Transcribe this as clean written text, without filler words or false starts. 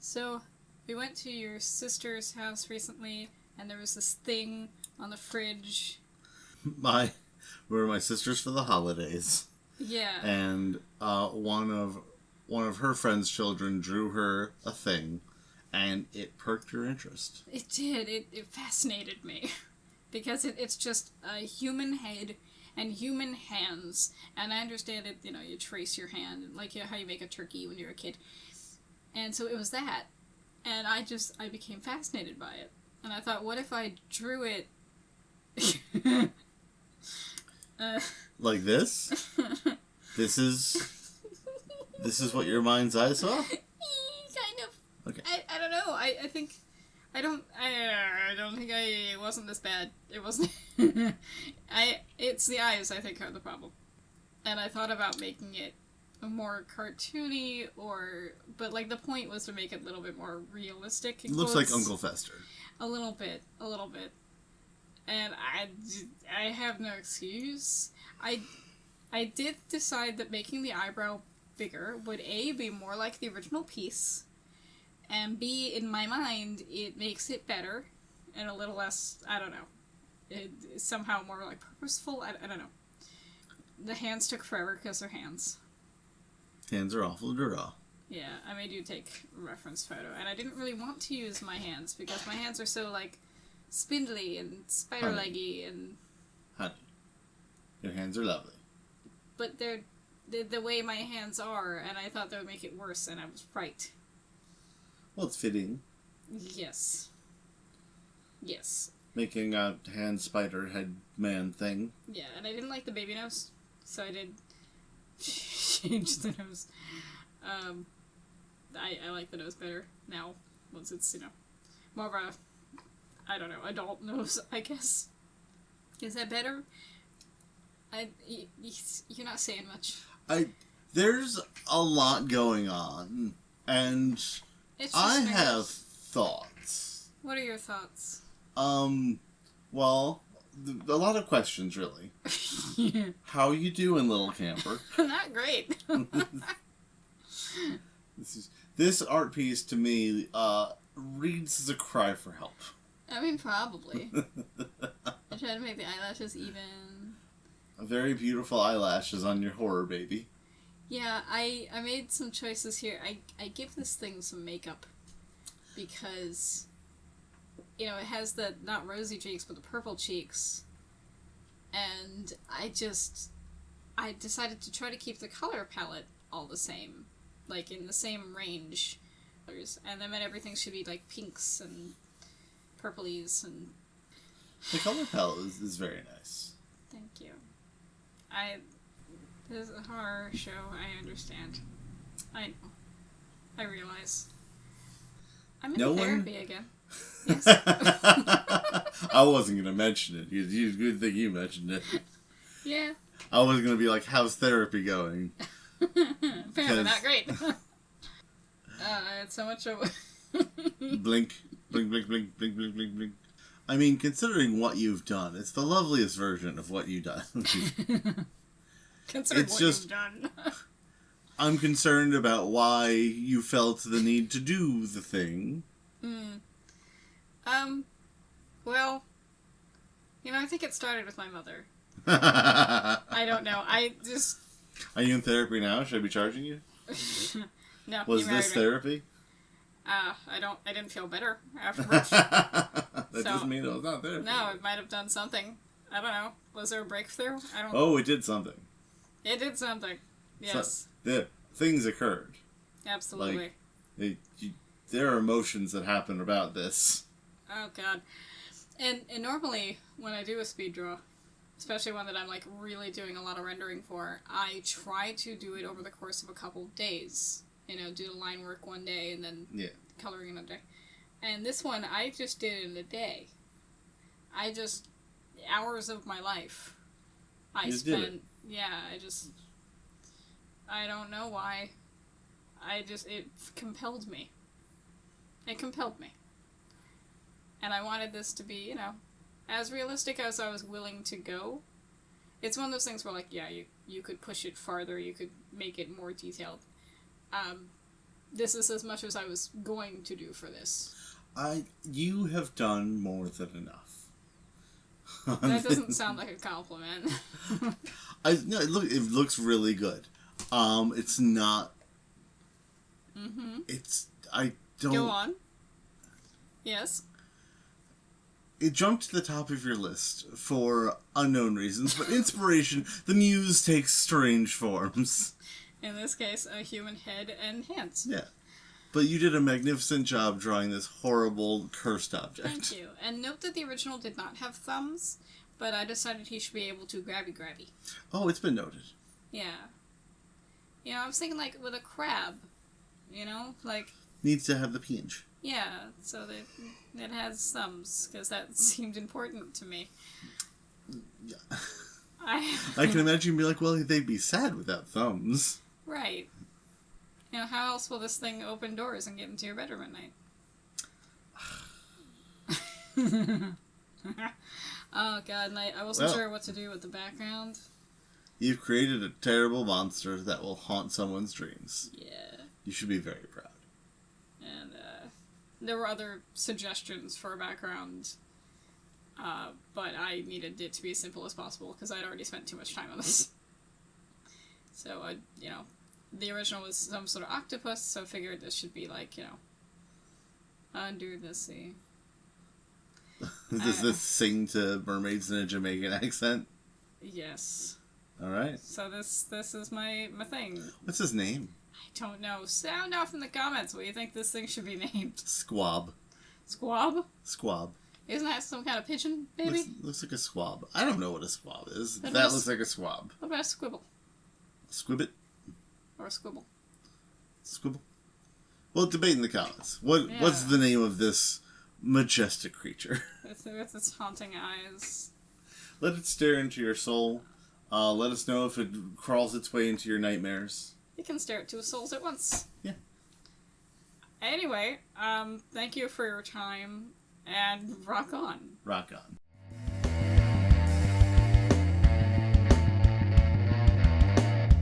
So, we went to your sister's house recently, and there was this thing on the fridge. We were my sisters for the holidays. Yeah. And one of her friend's children drew her a thing, and it perked her interest. It did. It fascinated me. Because it's just a human head and human hands. And I understand it, you trace your hand, like how you make a turkey when you're a kid. And so it was that. And I became fascinated by it. And I thought, what if I drew it... Like this? This is what your mind's eye saw? Kind of. Okay. I don't know. I think... I don't think it wasn't this bad. It wasn't... It's the eyes, I think, are the problem. And I thought about making it more cartoony, but, like, the point was to make it a little bit more realistic. It looks like Uncle Fester. A little bit. And I have no excuse. I did decide that making the eyebrow bigger would A, be more like the original piece, and B, in my mind, it makes it better, and a little less, I don't know, it's somehow more, like, purposeful, I don't know. The hands took forever because they're hands. Hands are awful to draw. Yeah, I made you take a reference photo, and I didn't really want to use my hands, because my hands are so, like, spindly and spider-leggy, and... Honey, your hands are lovely. But they're the way my hands are, and I thought that would make it worse, and I was right. Well, it's fitting. Yes. Making a hand spider head man thing. Yeah, and I didn't like the baby nose, so I did change the nose. I like the nose better now, once it's, more of a, I don't know, adult nose, I guess. Is that better? You're not saying much. There's a lot going on, and I have thoughts. What are your thoughts? Well, a lot of questions, really. How you doing, little camper? Not great. This art piece, to me, reads as a cry for help. I mean, probably. I tried to make the eyelashes even. Very beautiful eyelashes on your horror baby. Yeah, I made some choices here. I give this thing some makeup because, it has the, not rosy cheeks, but the purple cheeks. And I decided to try to keep the color palette all the same. Like, in the same range. And then everything should be, like, pinks and purplies and... The color palette is very nice. Thank you. This is a horror show, I understand. I know. I realize. I'm in therapy again. Yes. I wasn't going to mention it. Good thing you mentioned it. Yeah. I was going to be like, how's therapy going? Apparently not great. It's so much of... Blink, blink, blink, blink, blink, blink, blink, blink. I mean, considering what you've done, it's the loveliest version of what you've done. Considering you've done. I'm concerned about why you felt the need to do the thing. Well, I think it started with my mother. I don't know. Are you in therapy now? Should I be charging you? No. Was this therapy? I didn't feel better afterwards. That doesn't mean it was not therapy. No, it might have done something. I don't know. Was there a breakthrough? Oh, it did something. It did something. Yes. So, things occurred. Absolutely. There are emotions that happen about this. Oh, God. And normally, when I do a speed draw, especially one that I'm, like, really doing a lot of rendering for, I try to do it over the course of a couple days. Do the line work one day and then coloring another day. And this one, I just did it in a day. Hours of my life. Did it. Yeah, I don't know why. It compelled me. It compelled me. And I wanted this to be, as realistic as I was willing to go. It's one of those things where, like, yeah, you could push it farther, you could make it more detailed. this is as much as I was going to do for this. You have done more than enough. That doesn't sound like a compliment. No, it looks really good. It's not. Mm-hmm. I don't. Go on. Yes. It jumped to the top of your list for unknown reasons, but inspiration, the muse takes strange forms. In this case, a human head and hands. Yeah. But you did a magnificent job drawing this horrible, cursed object. Thank you. And note that the original did not have thumbs, but I decided he should be able to grabby. Oh, it's been noted. Yeah. You know, I was thinking, like, with a crab, you know? Like... Needs to have the pinch. Yeah, so that it has thumbs, because that seemed important to me. Yeah. I can imagine you be like, well, they'd be sad without thumbs. Right. You know, how else will this thing open doors and get into your bedroom at night? Oh, God, and I wasn't sure what to do with the background. You've created a terrible monster that will haunt someone's dreams. Yeah. You should be very proud. And, there were other suggestions for a background, but I needed it to be as simple as possible, because I'd already spent too much time on this. So, you know, the original was some sort of octopus, so I figured this should be like, you know, under the sea. Does this sing to mermaids in a Jamaican accent? Yes. Alright. So this is my thing. What's his name? I don't know. Sound off in the comments what you think this thing should be named. Squab. Squab? Squab. Isn't that some kind of pigeon, baby? Looks like a squab. I don't know what a squab is. That looks like a squab. What about a squibble? Squibbit? Or a squibble? Squibble? Well, debate in the comments. What's the name of this majestic creature? With its haunting eyes. Let it stare into your soul. Let us know if it crawls its way into your nightmares. You can stare at two souls at once. Yeah. Anyway, thank you for your time, and rock on. Rock on.